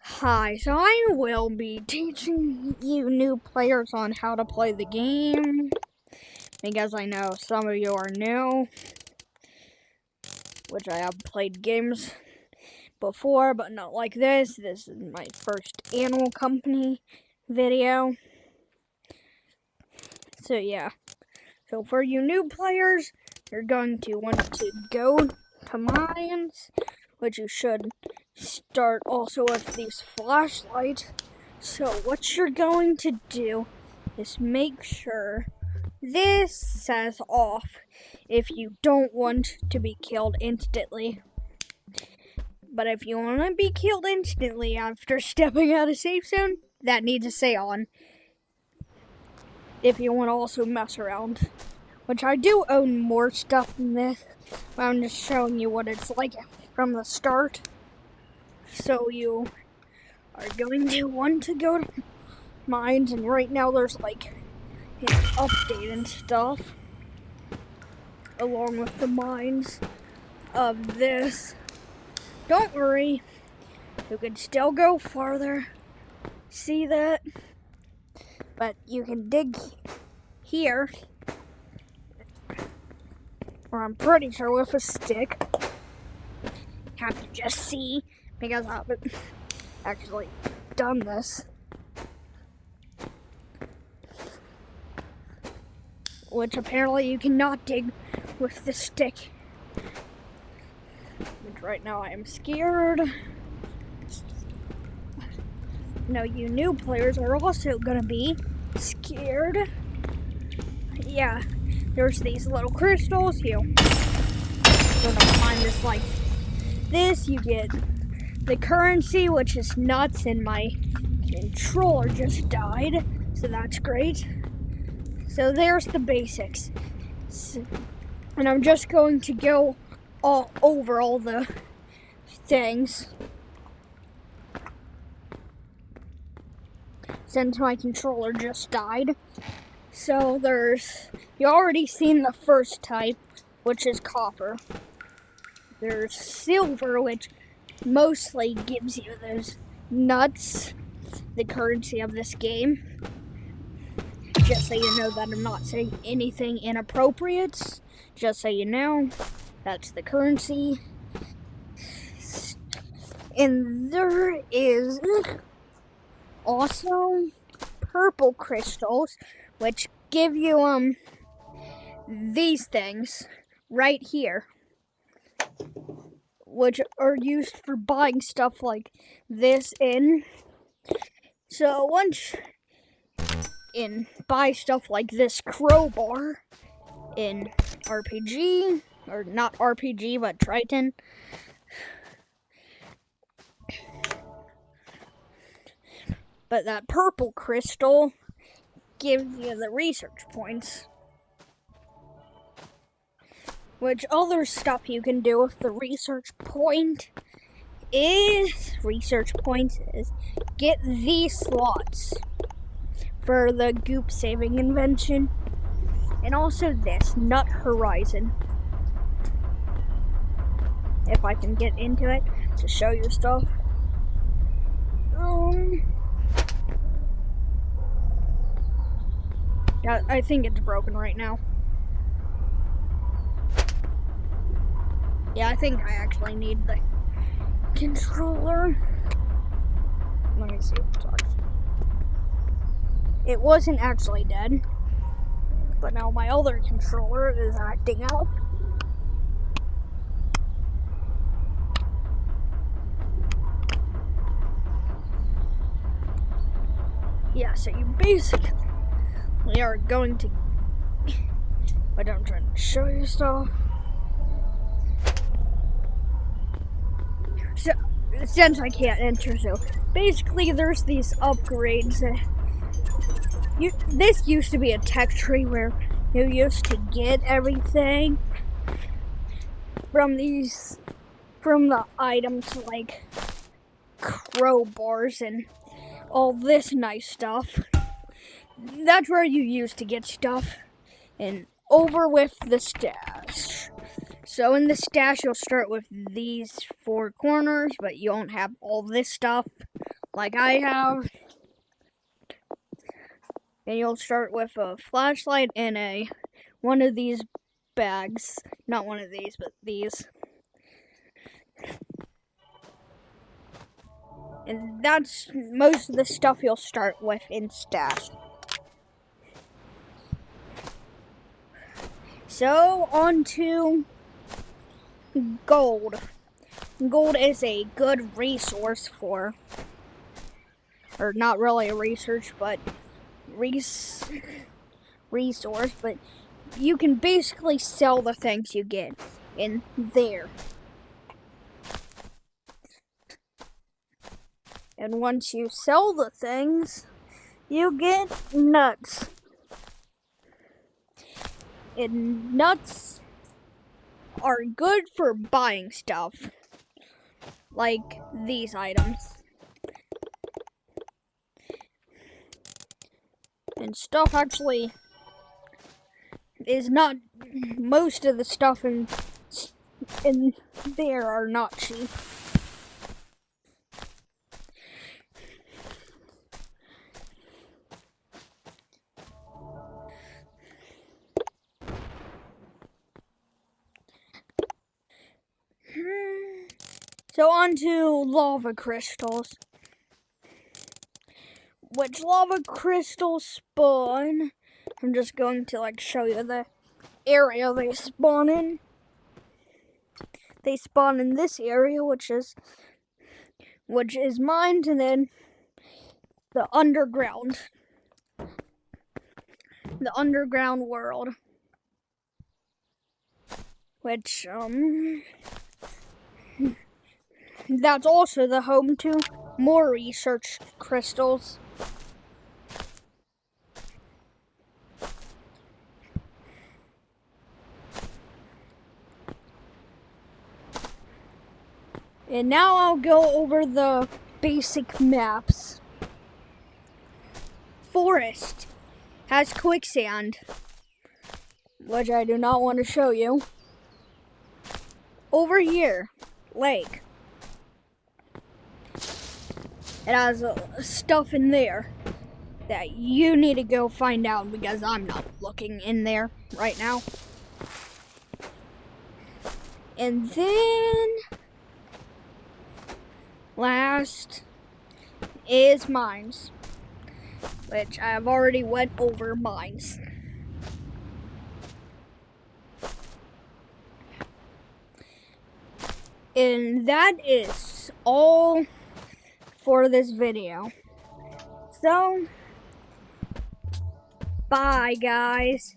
Hi, so I will be teaching you new players on how to play the game, because I know some of you are new, which I have played games before, but not like this. This is my first Animal Company video. So yeah, so for you new players, you're going to want to go to Mines, which you should start also with these flashlights. So what you're going to do is make sure this says off if you don't want to be killed instantly. But if you want to be killed instantly after stepping out of safe zone, that needs to say on. If you want to also mess around. Which I do own more stuff than this, but I'm just showing you what it's like from the start. So you are going to want to go to Mines, and right now there's like an update and stuff along with the Mines of this. Don't worry, you can still go farther. See that? But you can dig here, or I'm pretty sure with a stick. Have to just see, because I haven't actually done this. Which apparently you cannot dig with the stick. Which right now I am scared. Now you new players are also gonna be scared. Yeah, there's these little crystals. You gonna find this like this. You get the currency, which is nuts, and my controller just died, so that's great. So there's the basics. And I'm just going to go all over all the things, since my controller just died. So you already seen the first type, which is copper. There's silver, which mostly gives you those nuts, the currency of this game. Just so you know that I'm not saying anything inappropriate. Just so you know, that's the currency. And there is also purple crystals, which give you these things right here, which are used for buying stuff like this in. So once buy stuff like this crowbar in RPG, or not RPG, but Triton. But that purple crystal gives you the research points. Which other stuff you can do with the research points is get these slots for the goop saving invention, and also this Nut Horizon. If I can get into it to show you stuff. Yeah, I think it's broken right now. Yeah, I think I actually need the controller. Let me see if it talks. It wasn't actually dead, but now my other controller is acting out. Yeah, so you basically are going to, but I'm trying to show you stuff. So, since I can't enter, so basically there's these upgrades. This used to be a tech tree where you used to get everything from the items like crowbars and all this nice stuff. That's where you used to get stuff. And over with the stash. So in the stash, you'll start with these 4 corners, but you won't have all this stuff like I have. And you'll start with a flashlight and one of these bags. Not one of these, but these. And that's most of the stuff you'll start with in stash. So, on to gold. Gold is a good resource or not really a research, but resource, but you can basically sell the things you get in there. And once you sell the things, you get nuts. And nuts are good for buying stuff, like these items. And stuff actually is not, most of the stuff in there are not cheap. So on to lava crystals. Which lava crystals spawn? I'm just going to show you the area they spawn in. They spawn in this area, which is mined, and then the underground world, which that's also the home to more research crystals. And now I'll go over the basic maps. Forest has quicksand, which I do not want to show you. Over here, lake. It has stuff in there that you need to go find out because I'm not looking in there right now. And then last is mines, which I have already went over mines. And that is all for this video. So, bye guys.